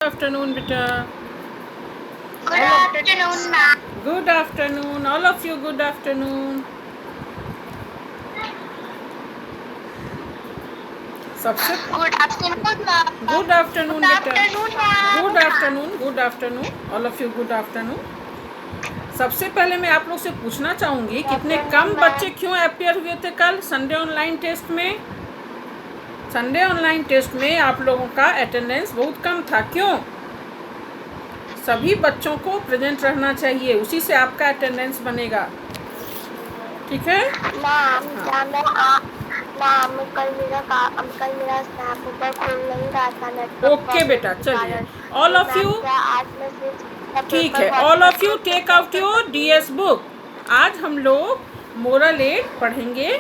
afternoon, beta. Good afternoon, ma'am. Good afternoon. All of you, good afternoon. सबसे Good afternoon, ma'am. Good afternoon Good बेटा. afternoon, ma'am. Good afternoon, good afternoon. All of you good afternoon. सबसे पहले मैं आप लोग से पूछना चाहूँगी कितने कम बच्चे क्यों अपियर हुए थे कल संडे ऑनलाइन टेस्ट में. संडे ऑनलाइन टेस्ट में आप लोगों का अटेंडेंस बहुत कम था. क्यों? सभी बच्चों को प्रेजेंट रहना चाहिए, उसी से आपका अटेंडेंस बनेगा. ठीक है? मैम कल मेरा स्नैप ऊपर खुल नहीं रहा था नेटवर्क. ओके बेटा, चलिए. ऑल ऑफ यू, ठीक है, all of you take out your DS book. आज हम लोग मोरल 8 पढ़ेंगे.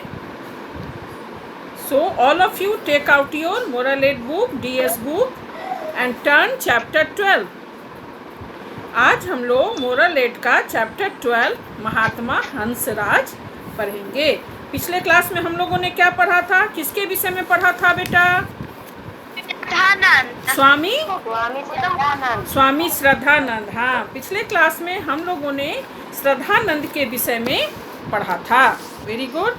So all of you take out your moral 8 book, DS book and turn chapter 12. आज हम लोग मोरल 8 का चैप्टर 12 महात्मा हंसराज पढ़ेंगे. पिछले क्लास में हम लोगों ने क्या पढ़ा था? किसके विषय में पढ़ा था बेटा? स्वामी श्रद्धानंद. हाँ, पिछले क्लास में हम लोगों ने श्रद्धानंद के विषय में पढ़ा था. Very good.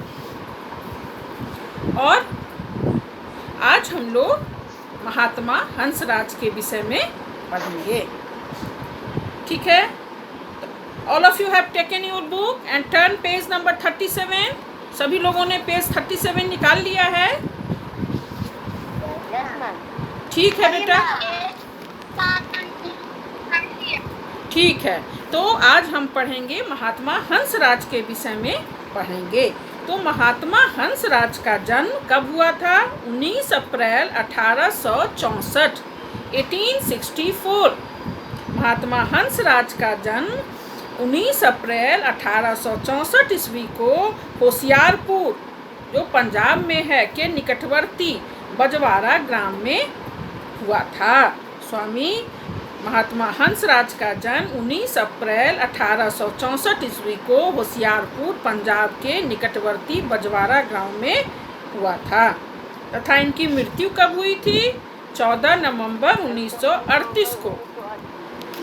और आज हम लोग महात्मा हंसराज के विषय में पढ़ेंगे. ठीक है? All of you have taken your book and turn page number 37. सभी लोगों ने पेज 37 निकाल लिया है. ठीक है बेटा, ठीक है. तो आज हम पढ़ेंगे महात्मा हंसराज के विषय में पढ़ेंगे. तो महात्मा हंसराज का जन्म कब हुआ था? 19 अप्रैल 1864, 1864. महात्मा हंसराज का जन्म 19 अप्रैल 1864 ईस्वी को होशियारपुर, जो पंजाब में है, के निकटवर्ती बजवारा ग्राम में हुआ था. स्वामी महात्मा हंसराज का जन्म 19 अप्रैल 1864 ईस्वी को होशियारपुर, पंजाब के निकटवर्ती बजवारा गांव में हुआ था. तथा इनकी मृत्यु कब हुई थी? 14 नवंबर 1938 को.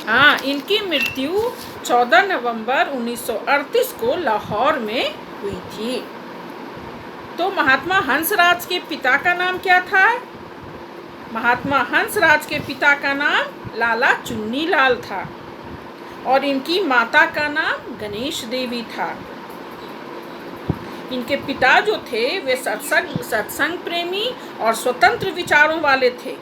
हाँ, इनकी मृत्यु 14 नवंबर 1938 को लाहौर में हुई थी. तो महात्मा हंसराज के पिता का नाम क्या था? महात्मा हंसराज के पिता का नाम लाला चुन्नीलाल था और इनकी माता का नाम गणेश देवी था. इनके पिता जो थे वे सत्संग प्रेमी और स्वतंत्र विचारों वाले थे.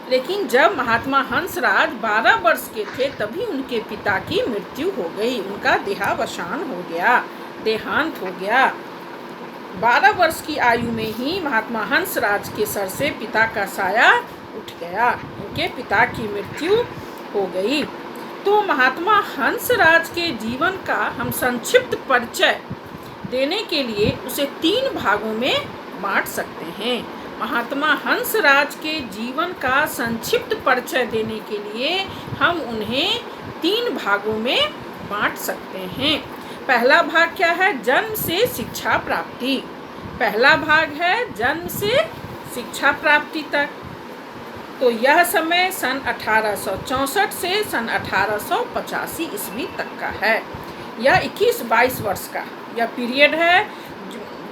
लेकिन जब महात्मा हंसराज 12 वर्ष के थे तभी उनके पिता की मृत्यु हो गई. उनका देहांत हो गया. 12 वर्ष की आयु में ही महात्मा हंसराज के सर से पिता का साया उठ गया. उनके पिता की मृत्यु हो गई. तो महात्मा हंसराज के जीवन का हम संक्षिप्त परिचय देने के लिए उसे 3 भागों में बांट सकते हैं. महात्मा हंसराज के जीवन का संक्षिप्त परिचय देने के लिए हम उन्हें 3 भागों में बांट सकते हैं. पहला भाग क्या है? जन्म से शिक्षा प्राप्ति. पहला भाग है जन्म से शिक्षा प्राप्ति तक. तो यह समय सन 1864 से सन 1885 ईस्वी तक का है. यह 21-22 वर्ष का यह पीरियड है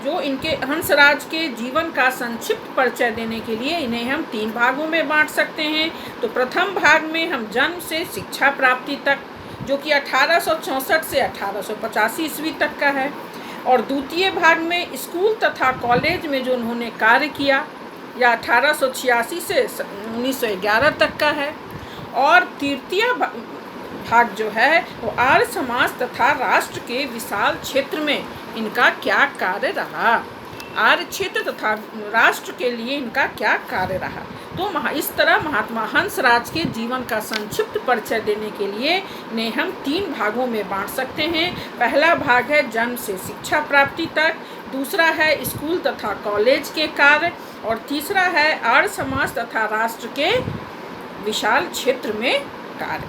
जो इनके हंसराज के जीवन का संक्षिप्त परिचय देने के लिए इन्हें हम 3 भागों में बांट सकते हैं. तो प्रथम भाग में हम जन्म से शिक्षा प्राप्ति तक, जो कि 1864 से 1885 ईस्वी तक का है. और द्वितीय भाग में स्कूल तथा कॉलेज में जो उन्होंने कार्य किया, या 1886 से 1911 तक का है. और तृतीय भाग जो है वो आर्य समाज तथा राष्ट्र के विशाल क्षेत्र में इनका क्या कार्य रहा, आर्य क्षेत्र तथा राष्ट्र के लिए इनका क्या कार्य रहा. तो इस तरह महात्मा हंसराज के जीवन का संक्षिप्त परिचय देने के लिए इन्हें हम 3 भागों में बांट सकते हैं. पहला भाग है जन्म से शिक्षा प्राप्ति तक, दूसरा है स्कूल तथा कॉलेज के कार्य, और तीसरा है आर्य समाज तथा राष्ट्र के विशाल क्षेत्र में कार्य.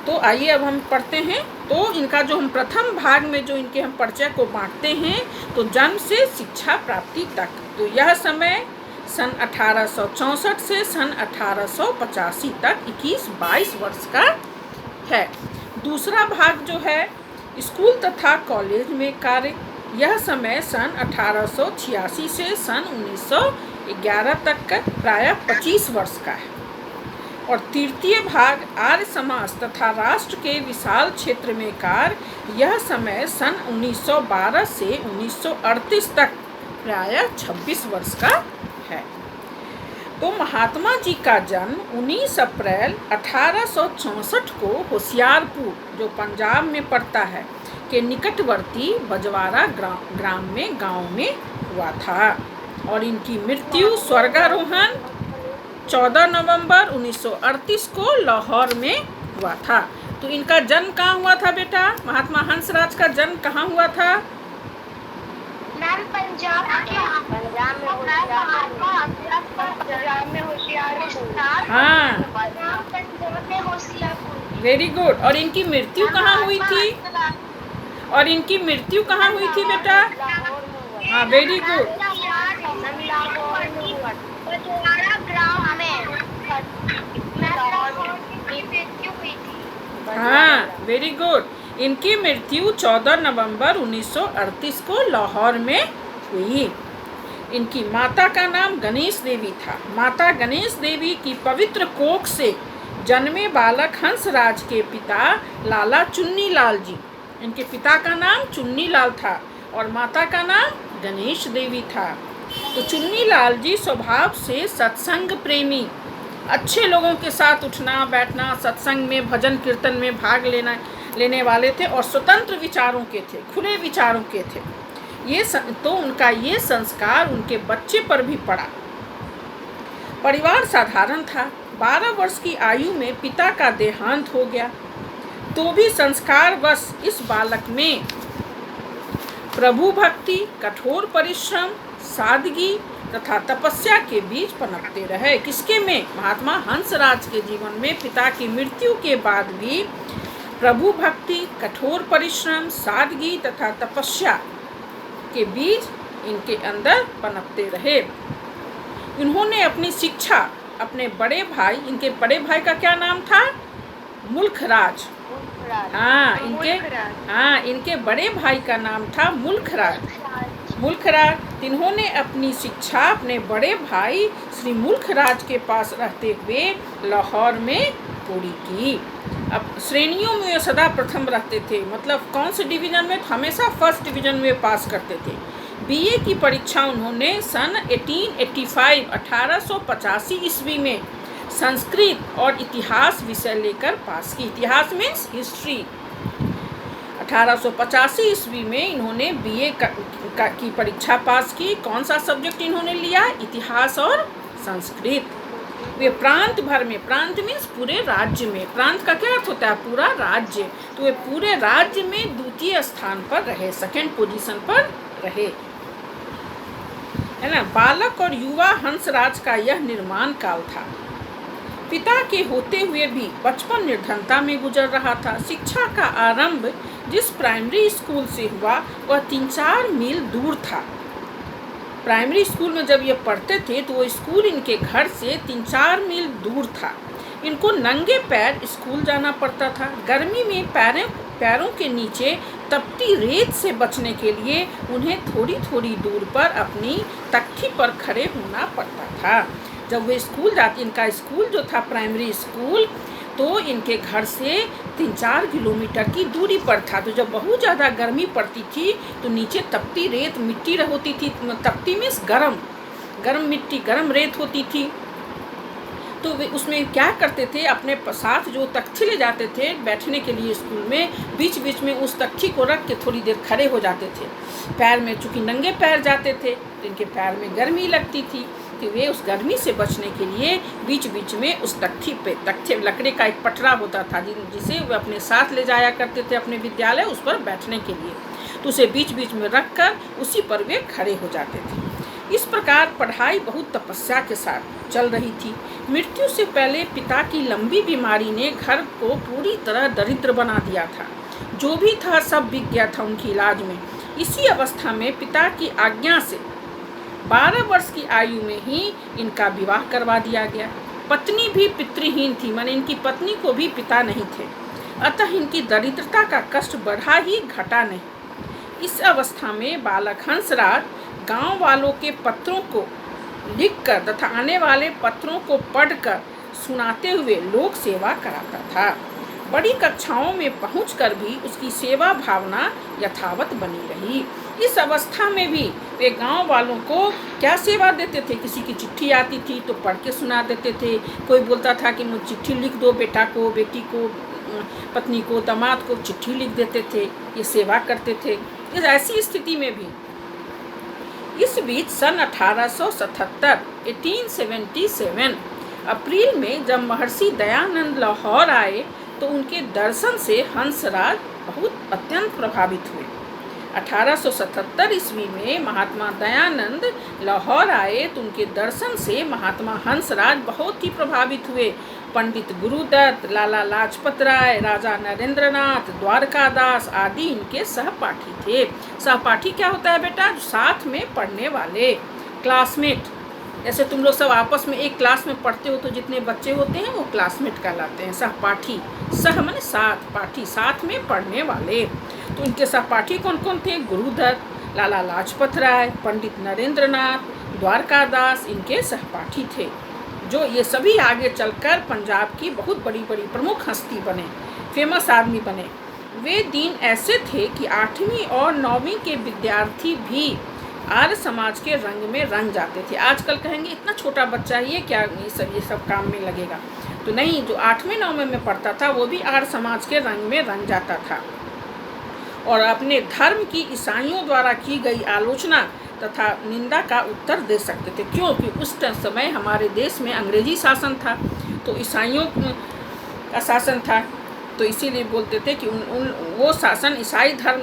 तो आइए अब हम पढ़ते हैं. तो इनका जो हम प्रथम भाग में जो इनके हम परिचय को बांटते हैं, तो जन्म से शिक्षा प्राप्ति तक, तो यह समय सन 1864 से सन 1885 तक 21-22 वर्ष का है। दूसरा भाग जो है स्कूल तथा कॉलेज में कार्य, यह समय सन 1886 से सन 1911 तक का प्रायः 25 वर्ष का है। और तृतीय भाग आर्य समाज तथा राष्ट्र के विशाल क्षेत्र में कार्य, यह समय सन 1912 से 1938 तक प्रायः 26 वर्ष का है। तो महात्मा जी का जन्म 19 अप्रैल 1864 को होशियारपुर, जो पंजाब में पड़ता है, के निकटवर्ती बजवारा ग्राम में गांव में हुआ था। और इनकी मृत्यु स्वर्गारोहण 14 नवंबर 1938 को लाहौर में हुआ था। तो इनका जन्म कहाँ हुआ था बेटा? महात्मा हंसराज का जन्म कहाँ हुआ था? मैम पंजाब में होशियारपुर। हाँ, वेरी गुड। और इनकी मृत्यु कहाँ हुई थी? और इनकी मृत्यु कहाँ हुई थी बेटा? हाँ, वेरी गुड। हाँ, वेरी गुड। इनकी मृत्यु 14 नवंबर 1938 को लाहौर में हुई। इनकी माता का नाम गणेश देवी था। माता गणेश देवी की पवित्र कोख से जन्मे बालक हंसराज के पिता लाला चुन्नीलाल जी, इनके पिता का नाम चुन्नीलाल था और माता का नाम गणेश देवी था। तो चुन्नीलाल जी स्वभाव से सत्संग प्रेमी, अच्छे लोगों के साथ उठना बैठना, सत्संग में भजन कीर्तन में भाग लेने वाले थे और स्वतंत्र विचारों के थे, खुले विचारों के थे। तो उनका ये संस्कार उनके बच्चे पर भी पड़ा। परिवार साधारण था। 12 वर्ष की आयु में पिता का देहांत हो गया, तो भी संस्कार बस इस बालक में प्रभु भक्ति, कठोर परिश्रम, सादगी तथा तपस्या के बीच पनपते रहे। किसके में? महात्मा हंसराज के जीवन में पिता की मृत्यु के बाद भी प्रभु भक्ति, कठोर परिश्रम, सादगी तथा तपस्या के बीच इनके अंदर पनपते रहे। इन्होंने अपनी शिक्षा अपने बड़े भाई, इनके बड़े भाई का क्या नाम था? मुल्खराज। इनके बड़े भाई का नाम था मुल्खराज। इन्होंने अपनी शिक्षा अपने बड़े भाई श्री मुल्खराज के पास रहते हुए लाहौर में पूरी की। अब श्रेणियों में वे सदा प्रथम रहते थे, मतलब कौन से डिवीज़न में? हमेशा फर्स्ट डिवीज़न में पास करते थे। बीए की परीक्षा उन्होंने सन 1885 ईस्वी में संस्कृत और इतिहास विषय लेकर पास की। इतिहास मीन्स हिस्ट्री। 1885 ईस्वी में इन्होंने बीए की परीक्षा पास की। कौन सा सब्जेक्ट इन्होंने लिया? इतिहास और संस्कृत। वे प्रांत भर में, प्रांत मीन्स पूरे राज्य में, प्रांत का क्या अर्थ होता है? पूरा राज्य। तो वे पूरे राज्य में द्वितीय स्थान पर रहे, सेकंड पोजीशन पर रहे, है ना। बालक और युवा हंसराज का यह निर्माण काल था। पिता के होते हुए भी बचपन निर्धनता में गुजर रहा था। शिक्षा का आरंभ जिस प्राइमरी स्कूल से हुआ वह 3-4 मील दूर था। प्राइमरी स्कूल में जब ये पढ़ते थे तो वो स्कूल इनके घर से 3-4 मील दूर था। इनको नंगे पैर स्कूल जाना पड़ता था। गर्मी में पैरों के नीचे तपती रेत से बचने के लिए उन्हें थोड़ी थोड़ी दूर पर अपनी तख्ती पर खड़े होना पड़ता था। जब वे स्कूल जाते, इनका स्कूल जो था प्राइमरी स्कूल, तो इनके घर से 3-4 किलोमीटर की दूरी पर था। तो जब बहुत ज़्यादा गर्मी पड़ती थी तो नीचे तपती रेत मिट्टी होती थी। तपती मीन्स गरम मिट्टी, गरम रेत होती थी। तो वे उसमें क्या करते थे, अपने साथ जो तख्ती ले जाते थे बैठने के लिए स्कूल में, बीच बीच में उस तख्ती को रख के थोड़ी देर खड़े हो जाते थे। पैर में, चूँकि नंगे पैर जाते थे तो इनके पैर में गर्मी लगती थी, कि वे उस गर्मी से बचने के लिए बीच बीच में उस तख्ती लकड़ी का एक पटरा होता था जिसे वे अपने साथ ले जाया करते थे अपने विद्यालय, उस पर बैठने के लिए। तो उसे बीच बीच में रख कर उसी पर वे खड़े हो जाते थे। इस प्रकार पढ़ाई बहुत तपस्या के साथ चल रही थी। मृत्यु से पहले पिता की लंबी बीमारी ने घर को पूरी तरह दरिद्र बना दिया था। जो भी था सब बिक गया था उनकी इलाज में। इसी अवस्था में पिता की आज्ञा से 12 वर्ष की आयु में ही इनका विवाह करवा दिया गया। पत्नी भी पितृहीन थी, माने इनकी पत्नी को भी पिता नहीं थे, अतः इनकी दरिद्रता का कष्ट बढ़ा ही घटा नहीं। इस अवस्था में बालक हंसराज गांव वालों के पत्रों को लिखकर तथा आने वाले पत्रों को पढ़कर सुनाते हुए लोक सेवा कराता था। बड़ी कक्षाओं में पहुंचकर भी उसकी सेवा भावना यथावत बनी रही। इस अवस्था में भी वे गांव वालों को क्या सेवा देते थे? किसी की चिट्ठी आती थी तो पढ़ के सुना देते थे। कोई बोलता था कि मुझे चिट्ठी लिख दो, बेटा को, बेटी को, पत्नी को, दामाद को चिट्ठी लिख देते थे। ये सेवा करते थे। इस ऐसी स्थिति में भी इस बीच सन 1877 अप्रैल में जब महर्षि दयानंद लाहौर आए तो उनके दर्शन से हंसराज बहुत अत्यंत प्रभावित हुए। 1877 ईस्वी में महात्मा दयानंद लाहौर आए तो उनके दर्शन से महात्मा हंसराज बहुत ही प्रभावित हुए। पंडित गुरुदत्त, लाला लाजपत राय, राजा नरेंद्रनाथ, द्वारकादास आदि इनके सहपाठी थे। सहपाठी क्या होता है बेटा? साथ में पढ़ने वाले, क्लासमेट। जैसे तुम लोग सब आपस में एक क्लास में पढ़ते हो तो जितने बच्चे होते हैं वो क्लासमेट कहलाते हैं। सहपाठी, सह माने साथ, पाठी साथ में पढ़ने वाले। तो उनके सहपाठी कौन कौन थे? गुरुदत्त, लाला लाजपत राय, पंडित नरेंद्रनाथ, द्वारकादास इनके सहपाठी थे, जो ये सभी आगे चलकर पंजाब की बहुत बड़ी बड़ी प्रमुख हस्ती बने, फेमस आदमी बने। वे दिन ऐसे थे कि 8वीं और 9वीं के विद्यार्थी भी आर्य समाज के रंग में रंग जाते थे। आजकल कहेंगे इतना छोटा बच्चा ये क्या ये सब काम में लगेगा, तो नहीं, जो 8वीं 9वीं में पढ़ता था वो भी आर्य समाज के रंग में रंग जाता था और अपने धर्म की ईसाइयों द्वारा की गई आलोचना तथा निंदा का उत्तर दे सकते थे। क्योंकि उस समय हमारे देश में अंग्रेजी शासन था, तो ईसाइयों का शासन था, तो इसीलिए बोलते थे कि वो शासन ईसाई धर्म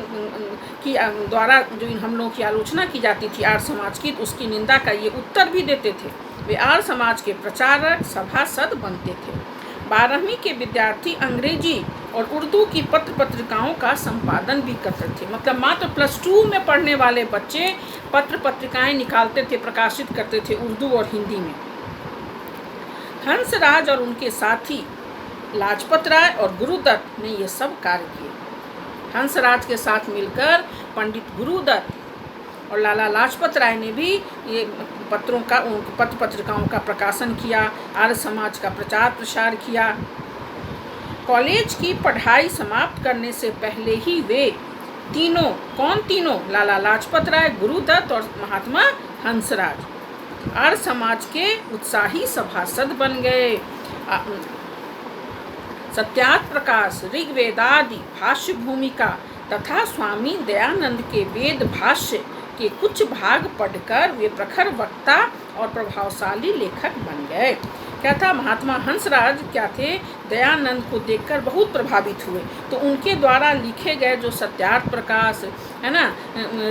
की द्वारा जो हम लोगों की आलोचना की जाती थी आर्य समाज की, तो उसकी निंदा का ये उत्तर भी देते थे। वे आर्य समाज के प्रचारक, सभासद बनते थे। 12वीं के विद्यार्थी अंग्रेजी और उर्दू की पत्र पत्रिकाओं का संपादन भी करते थे। मतलब मात्र +2 में पढ़ने वाले बच्चे पत्र पत्रिकाएं निकालते थे, प्रकाशित करते थे उर्दू और हिंदी में। हंसराज और उनके साथी लाजपत राय और गुरुदत्त ने ये सब कार्य किए। हंसराज के साथ मिलकर पंडित गुरुदत्त और लाला लाजपत राय ने भी ये पत्र पत्रिकाओं का प्रकाशन किया, आर्य समाज का प्रचार प्रसार किया। कॉलेज की पढ़ाई समाप्त करने से पहले ही वे तीनों, कौन तीनों? लाला लाजपत राय, गुरुदत्त और महात्मा हंसराज आर्य समाज के उत्साही सभासद बन गए। सत्यार्थ प्रकाश, ऋग्वेदादि भाष्य भूमिका तथा स्वामी दयानंद के वेद भाष्य के कुछ भाग पढ़कर वे प्रखर वक्ता और प्रभावशाली लेखक बन गए। क्या था? महात्मा हंसराज क्या थे? दयानंद को देखकर बहुत प्रभावित हुए, तो उनके द्वारा लिखे गए जो सत्यार्थ प्रकाश है ना,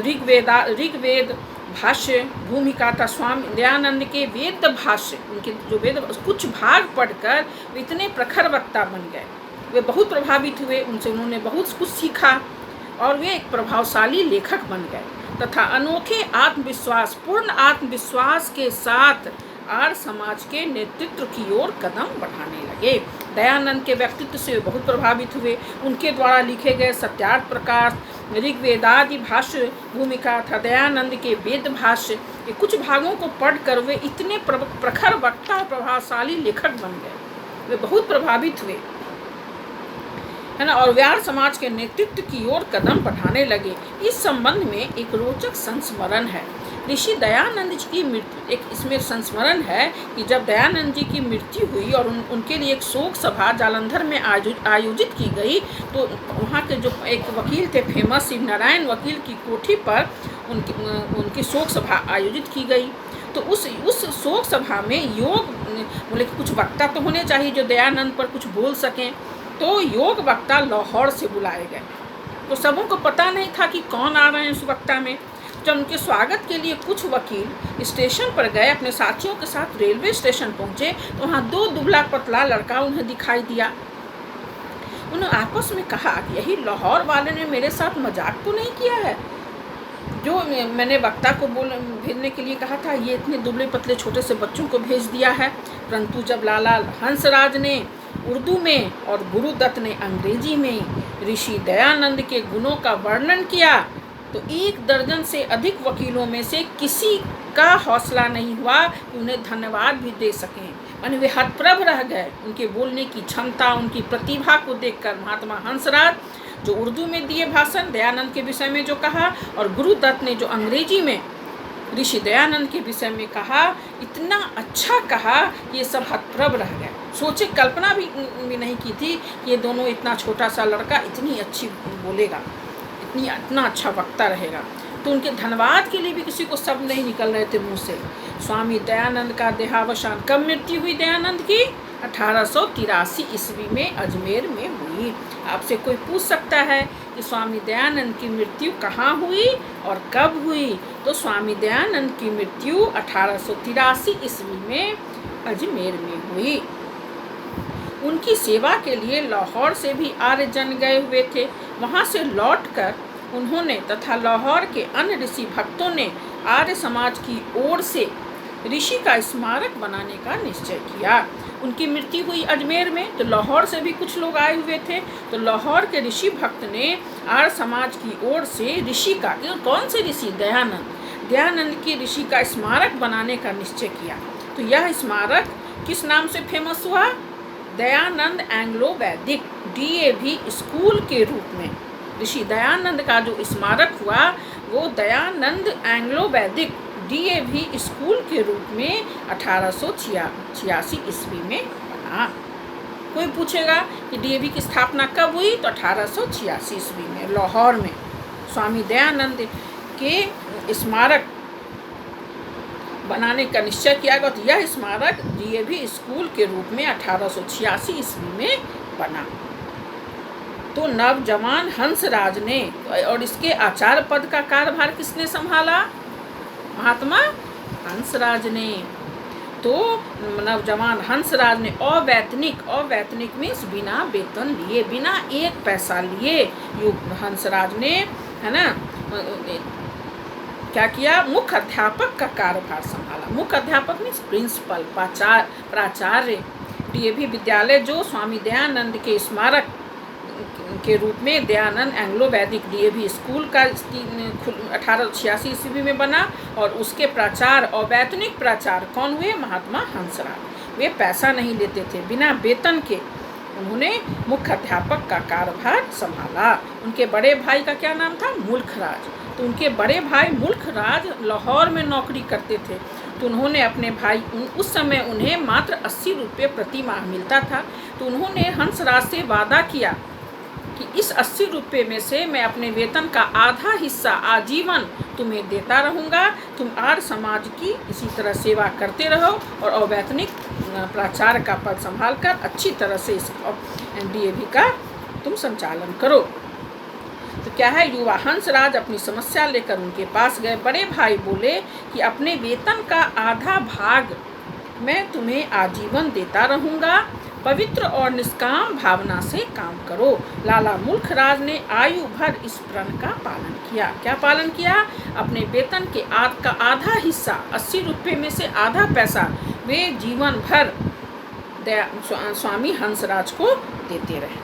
ऋग्वेद भाष्य भूमिका था, स्वामी दयानंद के वेद भाष्य, उनके जो वेद कुछ भाग पढ़कर वे इतने प्रखर वक्ता बन गए। वे बहुत प्रभावित हुए, उनसे उन्होंने बहुत कुछ सीखा और वे एक प्रभावशाली लेखक बन गए तथा अनोखे आत्मविश्वास, पूर्ण आत्मविश्वास के साथ आर्य समाज के नेतृत्व की ओर कदम बढ़ाने लगे। दयानंद के व्यक्तित्व से बहुत प्रभावित हुए। उनके द्वारा लिखे गए सत्यार्थ प्रकाश, ऋग्वेदादि भाष्य भूमिका था, दयानंद के वेद भाष्य, ये कुछ भागों को पढ़कर वे इतने प्रखर वक्ता और प्रभावशाली लेखक बन गए। वे बहुत प्रभावित हुए, है ना, और व्यार समाज के नेतृत्व की ओर कदम बढ़ाने लगे। इस संबंध में एक रोचक संस्मरण है। ऋषि दयानंद जी की मृत्यु, एक इसमें संस्मरण है कि जब दयानंद जी की मृत्यु हुई और उनके लिए एक शोक सभा जालंधर में आयोजित की गई, तो वहाँ के जो एक वकील थे फेमस, शिव नारायण वकील की कोठी पर उनकी शोक सभा आयोजित की गई। तो उस शोक सभा में योग बोले कुछ वक्ता तो होने चाहिए जो दयानंद पर कुछ बोल सकें, तो योग वक्ता लाहौर से बुलाए गए। तो सबों को पता नहीं था कि कौन आ रहे हैं उस वक्ता में। जब उनके स्वागत के लिए कुछ वकील स्टेशन पर गए, अपने साथियों के साथ रेलवे स्टेशन पहुंचे, तो वहाँ 2 दुबला पतला लड़का उन्हें दिखाई दिया। उन्होंने आपस में कहा कि यही लाहौर वाले ने मेरे साथ मजाक तो नहीं किया है। जो मैंने वक्ता को भेजने के लिए कहा था, ये इतने दुबले पतले छोटे से बच्चों को भेज दिया है। परंतु जब लाला हंसराज ने उर्दू में और गुरुदत्त ने अंग्रेजी में ऋषि दयानंद के गुणों का वर्णन किया तो 1 दर्जन से अधिक वकीलों में से किसी का हौसला नहीं हुआ कि उन्हें धन्यवाद भी दे सकें। माने वे हतप्रभ रह गए उनके बोलने की क्षमता, उनकी प्रतिभा को देखकर। महात्मा हंसराज जो उर्दू में दिए भाषण, दयानंद के विषय में जो कहा, और गुरुदत्त ने जो अंग्रेजी में ऋषि दयानंद के विषय में कहा, इतना अच्छा कहा कि ये सब हतप्रभ रह गए। सोचे, कल्पना भी नहीं की थी कि ये दोनों, इतना छोटा सा लड़का इतनी अच्छी बोलेगा, इतना अच्छा वक्ता रहेगा। तो उनके धन्यवाद के लिए भी किसी को शब्द नहीं निकल रहे थे मुँह से। स्वामी दयानंद का देहावसान कब मृत्यु हुई दयानंद की? 1883 ईस्वी में अजमेर में हुई। आपसे कोई पूछ सकता है कि स्वामी दयानंद की मृत्यु कहाँ हुई और कब हुई? तो स्वामी दयानंद की मृत्यु 1883 ईस्वी में अजमेर में हुई। उनकी सेवा के लिए लाहौर से भी आर्यजन गए हुए थे। वहाँ से लौटकर उन्होंने तथा लाहौर के अन्य ऋषि भक्तों ने आर्य समाज की ओर से ऋषि का स्मारक बनाने का निश्चय किया। उनकी मृत्यु हुई अजमेर में, तो लाहौर से भी कुछ लोग आए हुए थे। तो लाहौर के ऋषि भक्त ने आर्य समाज की ओर से ऋषि का, कौन से ऋषि? दयानंद की ऋषि का स्मारक बनाने का निश्चय किया। तो यह स्मारक किस नाम से फेमस हुआ? दयानंद एंग्लो वैदिक DAV स्कूल के रूप में। ऋषि दयानंद का जो स्मारक हुआ वो दयानंद एंग्लो वैदिक DAV स्कूल के रूप में 1886 ईस्वी में बना। कोई पूछेगा कि DAV की स्थापना कब हुई? तो 1886 ईस्वी में लाहौर में स्वामी दयानंद के स्मारक बनाने का निश्चय किया गया। तो यह स्मारक DAV स्कूल के रूप में 1886 ईस्वी में बना। तो नवजवान हंसराज ने, और इसके आचार्य पद का कार्यभार किसने संभाला? महात्मा हंसराज ने। तो नवजवान हंसराज ने अवैतनिक मीन्स बिना वेतन लिए, बिना 1 पैसा लिए, हंसराज ने, है ना, क्या किया? मुख्य अध्यापक का कार्यभार संभाला। मुख्य अध्यापक मीन्स प्रिंसिपल, प्राचार्य। DAV विद्यालय जो स्वामी दयानंद के स्मारक के रूप में दयानंद एंग्लो वैदिक DAV स्कूल का 1886 ईस्वी में बना, और उसके प्राचार्य, अवैतनिक प्राचार्य कौन हुए? महात्मा हंसराज। वे पैसा नहीं लेते थे, बिना वेतन के उन्होंने मुख्य अध्यापक का कार्यभार संभाला। उनके बड़े भाई का क्या नाम था? मुल्खराज। तो उनके बड़े भाई मुल्खराज लाहौर में नौकरी करते थे। तो उन्होंने अपने भाई, उस समय उन्हें मात्र 80 रुपये प्रति माह मिलता था। तो उन्होंने हंसराज से वादा किया कि इस 80 रुपये में से मैं अपने वेतन का आधा हिस्सा आजीवन तुम्हें देता रहूँगा। तुम आर्य समाज की इसी तरह सेवा करते रहो और अवैतनिक प्राचार्य का पद संभाल कर अच्छी तरह से इस DAV का तुम संचालन करो। तो क्या है, युवा हंसराज अपनी समस्या लेकर उनके पास गए। बड़े भाई बोले कि अपने वेतन का आधा भाग मैं तुम्हें आजीवन देता रहूँगा, पवित्र और निष्काम भावना से काम करो। लाला मुल्खराज ने आयु भर इस प्रण का पालन किया। क्या पालन किया? अपने वेतन के का आधा हिस्सा, 80 रुपये में से आधा पैसा वे जीवन भर स्वामी हंसराज को देते रहे।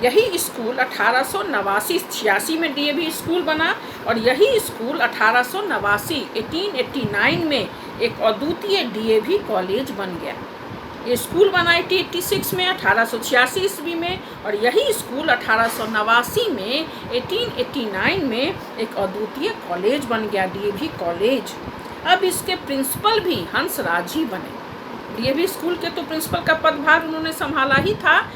यही स्कूल 1889-86 में DAV स्कूल बना, और यही स्कूल 1889 में एक अद्वितीय DAV कॉलेज बन गया। ये स्कूल बना 1886 में, 1886 ईस्वी में, और यही स्कूल 1889 में 1889 में एक अद्वितीय कॉलेज बन गया, DAV कॉलेज। अब इसके प्रिंसिपल भी हंसराज ही बने। DAV स्कूल के तो प्रिंसिपल का पदभार उन्होंने संभाला ही था,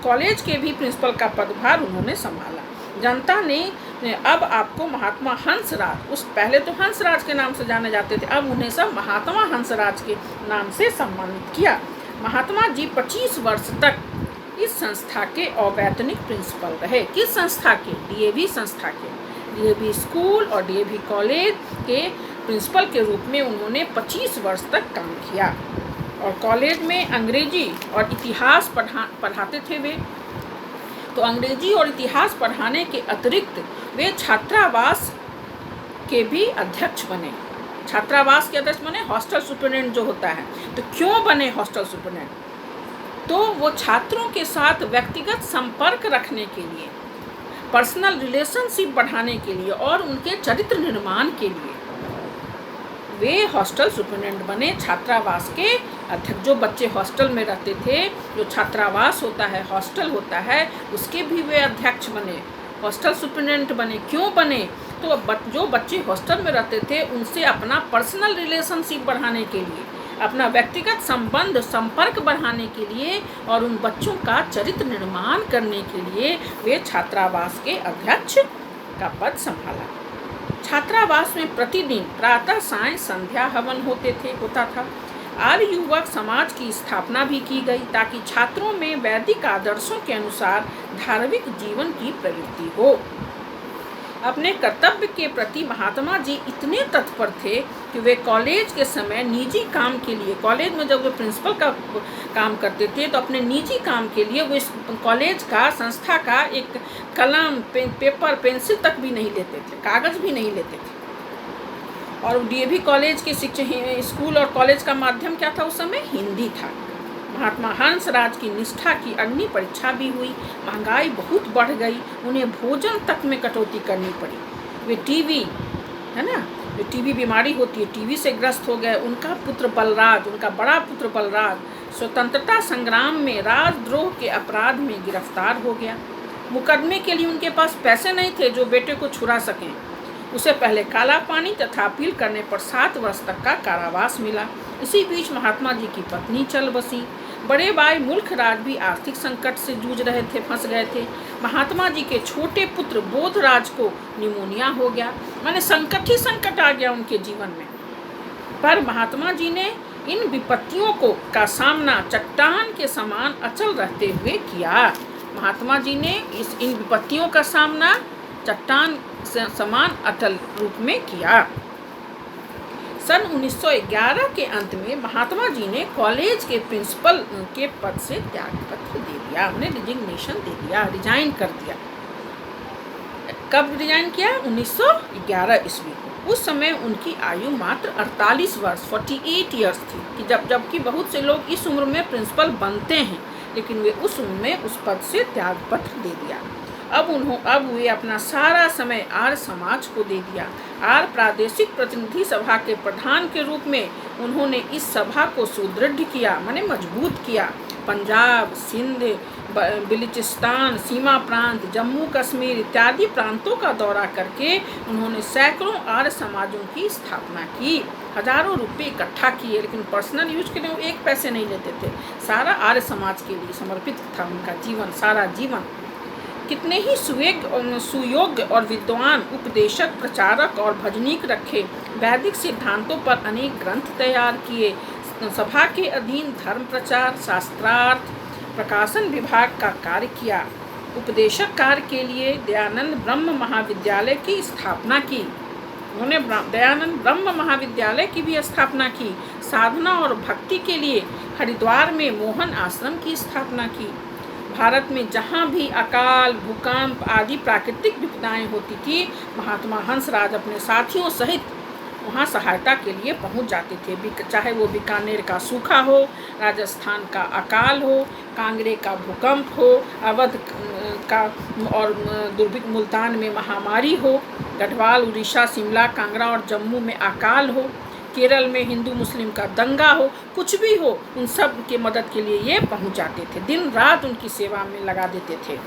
कॉलेज के भी प्रिंसिपल का पदभार उन्होंने संभाला। जनता ने अब आपको महात्मा हंसराज, उस पहले तो हंसराज के नाम से जाने जाते थे, अब उन्हें सब महात्मा हंसराज के नाम से सम्मानित किया। महात्मा जी 25 वर्ष तक इस संस्था के अवैतनिक प्रिंसिपल रहे। किस संस्था के? DAV संस्था के। DAV स्कूल और DAV कॉलेज के प्रिंसिपल के रूप में उन्होंने 25 वर्ष तक काम किया, और कॉलेज में अंग्रेजी और इतिहास पढ़ाते थे वे। तो अंग्रेजी और इतिहास पढ़ाने के अतिरिक्त वे छात्रावास के भी अध्यक्ष बने। छात्रावास के अध्यक्ष बने, हॉस्टल सुपरिटेंडेंट जो होता है। तो क्यों बने हॉस्टल सुपरिटेंडेंट? तो वो छात्रों के साथ व्यक्तिगत संपर्क रखने के लिए, पर्सनल रिलेशनशिप बढ़ाने के लिए और उनके चरित्र निर्माण के लिए वे हॉस्टल सुपरिटेंडेंट बने, छात्रावास के अध्यक्ष। जो बच्चे हॉस्टल में रहते थे, जो छात्रावास होता है, हॉस्टल होता है, उसके भी वे अध्यक्ष बने, हॉस्टल सुपरिटेंडेंट बने। क्यों बने? तो जो बच्चे हॉस्टल में रहते थे उनसे अपना पर्सनल रिलेशनशिप बढ़ाने के लिए, अपना व्यक्तिगत संबंध संपर्क बढ़ाने के लिए और उन बच्चों का चरित्र निर्माण करने के लिए वे छात्रावास के अध्यक्ष का पद संभाला। छात्रावास में प्रतिदिन प्रातः सायं संध्या हवन होता था। आर्य युवक समाज की स्थापना भी की गई ताकि छात्रों में वैदिक आदर्शों के अनुसार धार्मिक जीवन की प्रवृत्ति हो। अपने कर्तव्य के प्रति महात्मा जी इतने तत्पर थे कि वे कॉलेज के समय निजी काम के लिए, कॉलेज में जब वे प्रिंसिपल का काम करते थे तो अपने निजी काम के लिए वो इस कॉलेज का, संस्था का एक कलम, पेपर, पेंसिल तक भी नहीं लेते थे, कागज़ भी नहीं लेते थे। और डीएवी कॉलेज के शिक्षा, स्कूल और कॉलेज का माध्यम क्या था उस समय? हिंदी था। महात्मा हंसराज की निष्ठा की अग्नि परीक्षा भी हुई। महंगाई बहुत बढ़ गई, उन्हें भोजन तक में कटौती करनी पड़ी। वे टीबी, है ना, जो टीबी बीमारी होती है, टीबी से ग्रस्त हो गए। उनका पुत्र बलराज, उनका बड़ा पुत्र बलराज स्वतंत्रता संग्राम में राजद्रोह के अपराध में गिरफ्तार हो गया। मुकदमे के लिए उनके पास पैसे नहीं थे जो बेटे को छुड़ा सकें। उसे पहले काला पानी तथा अपील करने पर 7 वर्ष तक का कारावास मिला। इसी बीच महात्मा जी की पत्नी चल बसी। बड़े भाई मुल्क राज भी आर्थिक संकट से जूझ रहे थे, फंस गए थे। महात्मा जी के छोटे पुत्र बोधराज को निमोनिया हो गया, माने संकट ही संकट आ गया उनके जीवन में। पर महात्मा जी ने इन विपत्तियों का सामना चट्टान के समान अचल रहते हुए किया। महात्मा जी ने इन विपत्तियों का सामना चट्टान से समान अटल रूप में किया। सन 1911 के अंत में महात्मा जी ने कॉलेज के प्रिंसिपल के पद से त्यागपत्र दे दिया, उन्हें रिजिग्नेशन दे दिया, रिजाइन कर दिया। कब रिजाइन किया? 1911 ईस्वी को। उस समय उनकी आयु मात्र 48 वर्ष 48 ईयर्स थी कि जबकि बहुत से लोग इस उम्र में प्रिंसिपल बनते हैं, लेकिन वे उस उम्र में उस पद से त्यागपत्र दे दिया। अब वे अपना सारा समय आर्य समाज को दे दिया। आर्य प्रादेशिक प्रतिनिधि सभा के प्रधान के रूप में उन्होंने इस सभा को सुदृढ़ किया, माने मजबूत किया। पंजाब, सिंध, बलूचिस्तान, सीमा प्रांत, जम्मू कश्मीर इत्यादि प्रांतों का दौरा करके उन्होंने सैकड़ों आर्य समाजों की स्थापना की। हजारों रुपये इकट्ठा किए, लेकिन पर्सनल यूज के लिए वो 1 पैसे नहीं लेते थे। सारा आर्य समाज के लिए समर्पित था उनका जीवन, सारा जीवन। कितने ही सुयोग्य और विद्वान उपदेशक, प्रचारक और भजनीक रखे। वैदिक सिद्धांतों पर अनेक ग्रंथ तैयार किए। सभा के अधीन धर्म प्रचार, शास्त्रार्थ, प्रकाशन विभाग का कार्य किया। उपदेशक कार्य के लिए दयानंद ब्रह्म महाविद्यालय की स्थापना की। उन्होंने दयानंद ब्रह्म महाविद्यालय की भी स्थापना की। साधना और भक्ति के लिए हरिद्वार में मोहन आश्रम की स्थापना की। भारत में जहाँ भी अकाल, भूकंप आदि प्राकृतिक विपदाएं होती थी, महात्मा हंसराज अपने साथियों सहित वहाँ सहायता के लिए पहुँच जाते थे। चाहे वो बीकानेर का सूखा हो, राजस्थान का अकाल हो, कांगड़े का भूकंप हो, अवध का और दुर्भिक्ष, मुल्तान में महामारी हो, गढ़वाल, उड़ीसा, शिमला, कांगड़ा और जम्मू में अकाल हो, केरल में हिंदू मुस्लिम का दंगा हो, कुछ भी हो, उन सब के मदद के लिए ये पहुंच जाते थे। दिन रात उनकी सेवा में लगा देते थे।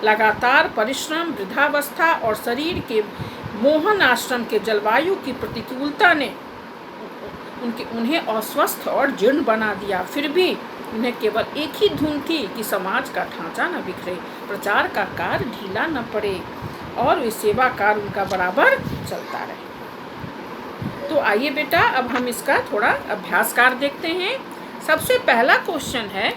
लगातार परिश्रम, वृद्धावस्था और शरीर के मोहन आश्रम के जलवायु की प्रतिकूलता ने उन्हें अस्वस्थ और जीर्ण बना दिया। फिर भी उन्हें केवल एक ही धुन थी कि समाज का ढांचा न बिखरे, प्रचार का कार्य ढीला न पड़े और वे सेवा कार्य उनका बराबर चलता रहे। तो आइए बेटा, अब हम इसका थोड़ा अभ्यास कार्य देखते हैं। सबसे पहला क्वेश्चन है,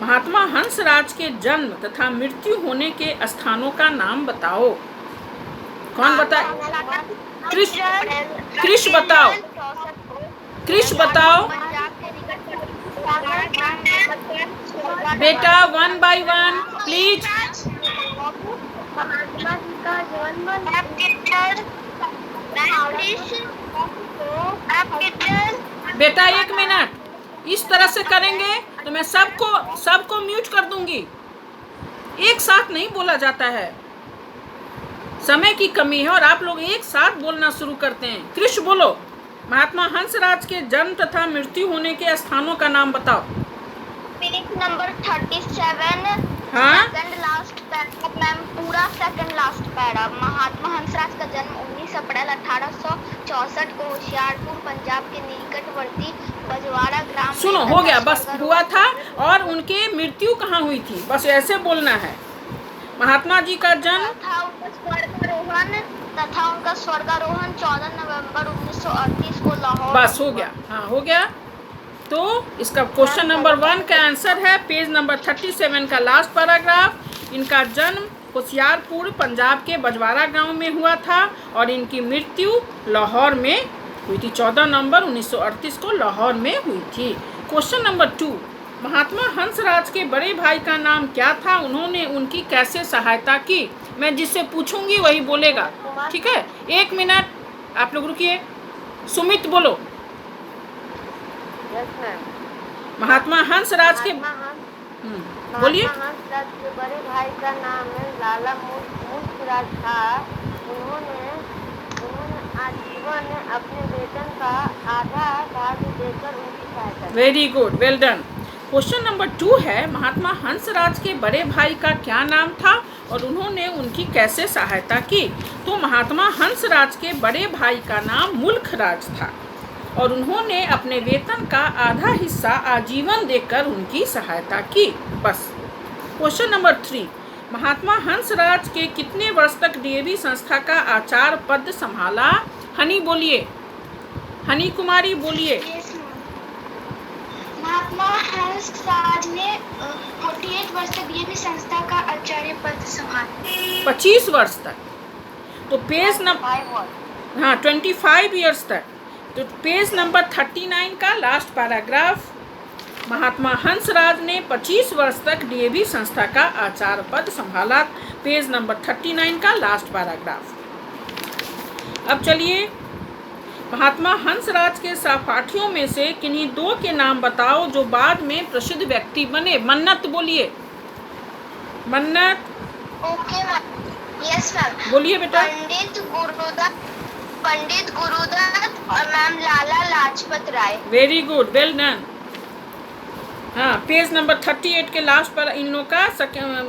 महात्मा हंसराज के जन्म तथा मृत्यु होने के स्थानों का नाम बताओ। कौन बताए? कृष बताओ, कृष बताओ बेटा, 1 by 1 प्लीज। बेटा एक मिनट, इस तरह से करेंगे तो मैं सबको म्यूट कर दूंगी। एक साथ नहीं बोला जाता है, समय की कमी है और आप लोग एक साथ बोलना शुरू करते हैं। कृष्ण बोलो, महात्मा हंसराज के जन्म तथा मृत्यु होने के स्थानों का नाम बताओ। Page number 37। हाँ, सेकंड लास्ट पैरा मैम, पूरा सेकंड लास्ट पैरा। महात्मा हंसराज का जन्म 19 अप्रैल 1864 को होशियारपुर पंजाब के निकटवर्ती बजवाड़ा ग्राम। सुनो, हो गया, बस हुआ था। और उनके मृत्यु कहाँ हुई थी, बस ऐसे बोलना है। महात्मा जी का जन्म तथा उनका स्वर्गारोहण 14 नवंबर 1938 को लाहौर। बस हो गया, हाँ हो गया। तो इसका क्वेश्चन नंबर 1 का आंसर है पेज नंबर 37 का लास्ट पैराग्राफ। इनका जन्म होशियारपुर पंजाब के बजवाड़ा गांव में हुआ था और इनकी मृत्यु लाहौर में हुई थी। 14 नवंबर 1938 को लाहौर में हुई थी। क्वेश्चन नंबर 2, महात्मा हंसराज के बड़े भाई का नाम क्या था, उन्होंने उनकी कैसे सहायता की? मैं जिससे पूछूंगी वही बोलेगा, ठीक है? एक मिनट आप लोग रुकिए। सुमित बोलो। महात्मा हंसराज के बोलिए। हंसराज के बड़े भाई का नाम लाला मुल्कराज था। उन्होंने आजीवन अपने वेतन का आधा भाग देकर उनकी सहायता। Very good, well done. Question number 2 है, महात्मा हंसराज के बड़े भाई का क्या नाम था और उन्होंने उनकी कैसे सहायता की? तो महात्मा हंसराज के बड़े भाई का नाम मुल्कराज था और उन्होंने अपने वेतन का आधा हिस्सा आजीवन देकर उनकी सहायता की। बस। क्वेश्चन नंबर 3, महात्मा हंसराज के कितने वर्ष तक डीएवी संस्था का आचार्य पद संभाला? हनी बोलिए, हनी कुमारी बोलिए। महात्मा हंसराज ने 48 वर्ष तक डीएवी संस्था का आचार्य पद संभाला। 25 वर्ष तक। तो पेज नंबर, हाँ 25 ईयर्स तक। तो पेज नंबर 39 का लास्ट पैराग्राफ, महात्मा हंसराज ने 25 वर्ष तक डीएवी संस्था का आचार्य पद संभाला। पेज नंबर 39 का लास्ट पैराग्राफ। अब चलिए, महात्मा हंसराज के सहपाठियों में से किन्हीं 2 के नाम बताओ जो बाद में प्रसिद्ध व्यक्ति बने। मन्नत बोलिए, Mannat. Okay ma'am, yes ma'am. बोलिए बेटा। पंडित गुरुदत्त और ma'am Lala Lajpat Rai. Very good, well done. हाँ, पेज नंबर 38 के लास्ट पर इन लोगों का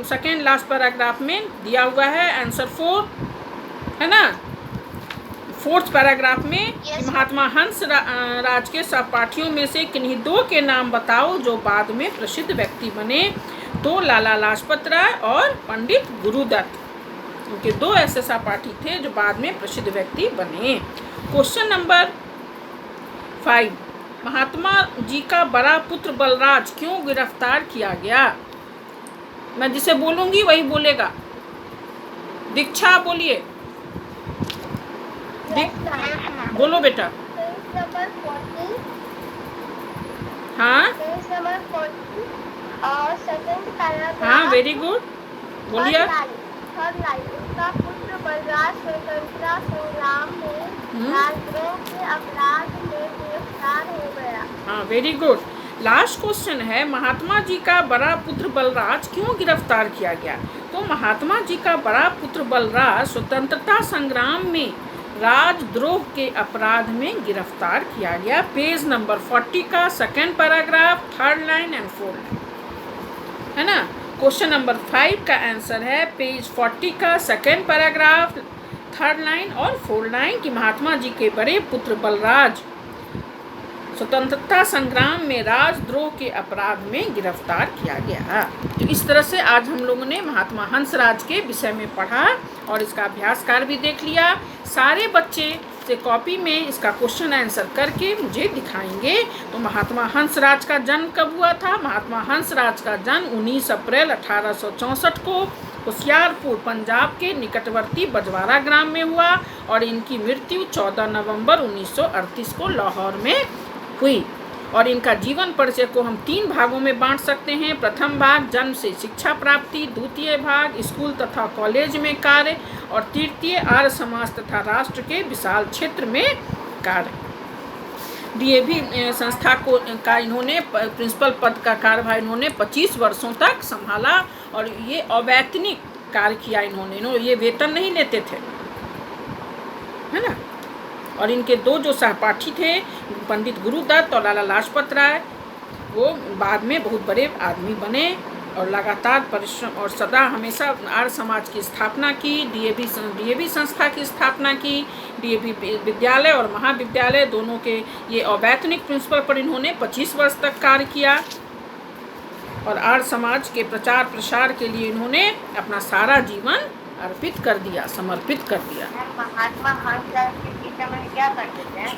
सेकेंड लास्ट पैराग्राफ में दिया हुआ है आंसर 4, है ना? 4th पैराग्राफ में महात्मा हंसराज के सहपाठियों में से किन्हीं 2 के नाम बताओ जो बाद में प्रसिद्ध व्यक्ति बने। तो लाला लाजपत राय और पंडित गुरुदत्त, उनके 2 ऐसे सहपाठी थे जो बाद में प्रसिद्ध व्यक्ति बने। क्वेश्चन नंबर 5, महात्मा जी का बड़ा पुत्र बलराज क्यों गिरफ्तार किया गया? मैं जिसे बोलूंगी वही बोलेगा। दीक्षा बोलिए, बोलो बेटा। हाँ हाँ, वेरी गुड, बोलिए। उसका पुत्र बलराज स्वतंत्रता संग्राम में राजद्रोह के अपराध में गिरफ्तार हो गया। हाँ, वेरी गुड। लास्ट क्वेश्चन है, महात्मा जी का बड़ा पुत्र बलराज क्यों गिरफ्तार किया गया? तो महात्मा जी का बड़ा पुत्र बलराज स्वतंत्रता संग्राम में राजद्रोह के अपराध में गिरफ्तार किया गया। पेज नंबर 40 का second paragraph, 3rd line and 4th line, है ना? क्वेश्चन नंबर 5 का आंसर है पेज 40 का सेकेंड पैराग्राफ, 3rd लाइन और 4th लाइन कि महात्मा जी के बड़े पुत्र बलराज स्वतंत्रता संग्राम में राजद्रोह के अपराध में गिरफ्तार किया गया। तो इस तरह से आज हम लोगों ने महात्मा हंसराज के विषय में पढ़ा और इसका अभ्यास कार्य भी देख लिया। सारे बच्चे से कॉपी में इसका क्वेश्चन आंसर करके मुझे दिखाएंगे। तो महात्मा हंसराज का जन्म कब हुआ था? महात्मा हंसराज का जन्म 19 अप्रैल 1864 को होशियारपुर पंजाब के निकटवर्ती बजवाड़ा ग्राम में हुआ और इनकी मृत्यु 14 नवंबर 1938 को लाहौर में हुई। और इनका जीवन परिचय को हम 3 भागों में बांट सकते हैं। प्रथम भाग जन्म से शिक्षा प्राप्ति, द्वितीय भाग स्कूल तथा कॉलेज में कार्य, और तृतीय आर्य समाज तथा राष्ट्र के विशाल क्षेत्र में कार्य। डीएवी संस्था का इन्होंने प्रिंसिपल पद का कार्यभार इन्होंने 25 वर्षों तक संभाला, और ये अवैतनिक कार्य किया इन्होंने, ये वेतन नहीं लेते थे, है ना। और इनके 2 जो सहपाठी थे, पंडित गुरुदत्त और लाला लाजपत राय, वो बाद में बहुत बड़े आदमी बने और लगातार परिश्रम और सदा हमेशा आर्य समाज की स्थापना की, डीएवी संस्था की स्थापना की। डीएवी विद्यालय और महाविद्यालय दोनों के ये अवैतनिक प्रिंसिपल पर इन्होंने 25 वर्ष तक कार्य किया, और आर्य समाज के प्रचार प्रसार के लिए इन्होंने अपना सारा जीवन अर्पित कर दिया, समर्पित कर दिया। महात्मा हंसराज के पिता में क्या करते थे?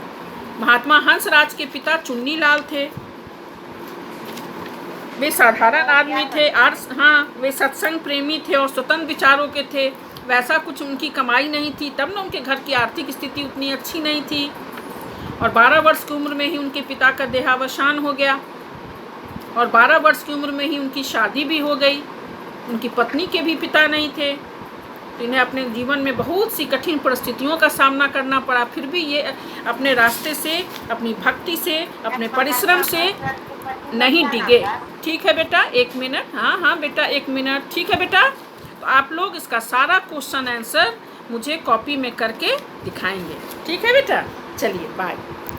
महात्मा हंसराज के पिता चुन्नी लाल थे। वे साधारण आदमी थे, वे सत्संग प्रेमी थे और स्वतंत्र विचारों के थे। वैसा कुछ उनकी कमाई नहीं थी, तब न उनके घर की आर्थिक स्थिति उतनी अच्छी नहीं थी, और 12 वर्ष की उम्र में ही उनके पिता का देहावसान हो गया, और 12 वर्ष की उम्र में ही उनकी शादी भी हो गई। उनकी पत्नी के भी पिता नहीं थे, तो इन्हें अपने जीवन में बहुत सी कठिन परिस्थितियों का सामना करना पड़ा। फिर भी ये अपने रास्ते से, अपनी भक्ति से, अपने परिश्रम से नहीं डिगे। ठीक है बेटा, 1 मिनट। हाँ बेटा, 1 मिनट। ठीक है बेटा, तो आप लोग इसका सारा क्वेश्चन आंसर मुझे कॉपी में करके दिखाएंगे। ठीक है बेटा, चलिए बाय।